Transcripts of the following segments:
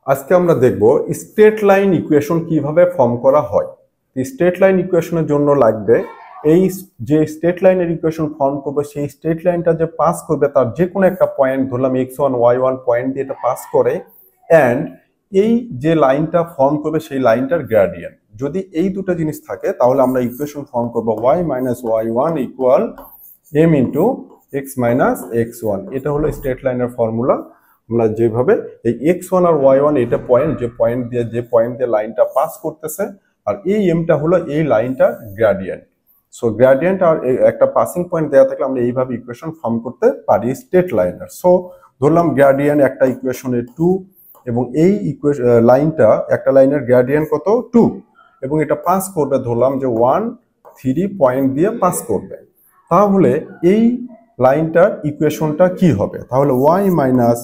আজকে আমরা দেখব স্ট্রেট লাইন ইকুয়েশন কিভাবে ফর্ম করা হয়। স্ট্রেট লাইন ইকুয়েশনের জন্য লাগবে এই যে স্ট্রেট লাইনের ইকুয়েশন ফর্ম করবে সেই স্ট্রেট লাইনটা যে পাস করবে তার যে কোনো একটা পয়েন্ট, ধরলাম x1 y1 পয়েন্ট দিয়ে এটা পাস করে, অ্যান্ড এই যে লাইনটা ফর্ম করবে সেই লাইনটার গ্রেডিয়েন্ট। যদি এই দুটো জিনিস থাকে তাহলে আমরা ইকুয়েশন ফর্ম করব y minus y1 equal m into x minus x1। এটা হলো স্ট্রেট লাইনের ফর্মুলা। আমরা যেভাবে এই x1 আর y1 এটা পয়েন্ট, যে পয়েন্ট দিয়ে লাইনটা পাস করতেছে, আর এই এমটা হলো এই লাইনটার গ্রেডিয়েন্ট। সো গ্রেডিয়েন্ট আর একটা পাসিং পয়েন্ট দেওয়া থাকলে আমরা এইভাবে ইকুয়েশন ফর্ম করতে পারি স্ট্রেট লাইনের। সো ধরলাম গ্রেডিয়েন্ট একটা ইকুয়েশনের 2, এবং এই লাইনটা একটা লাইনের গ্রেডিয়েন্ট কত 2, এবং এটা পাস করবে ধরলাম যে 1 3 পয়েন্ট দিয়ে পাস করবে। তাহলে এই লাইনটার ইকুয়েশনটা কি হবে? তাহলে y মাইনাস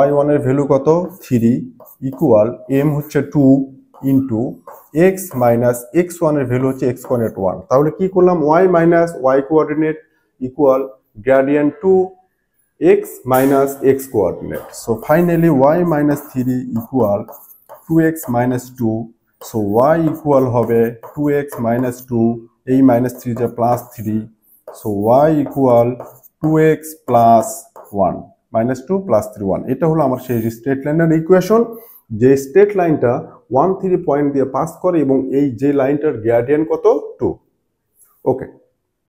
y1 এর ভ্যালু কত 3 ইকুয়াল m হচ্ছে 2 ইন্টু x মাইনাস x1 এর ভ্যালু হচ্ছে x কোঅর্ডিনেট 1। তাহলে কি করলাম, y minus y coordinate equal gradient 2 x minus x coordinate. So finally y minus 3 equal 2x minus 2. So y equal হবে 2x minus 2, এই minus 3 যে plus 3. So y equal 2x plus 1, minus 2 plus 3 1. এটা হলো আমার সেই straight লাইনের equation, যে straight লাইনটা 1 3 পয়েন্ট দিয়ে পাস করে এবং এই যে লাইনটার গ্রেডিয়েন্ট কত 2। ওকে।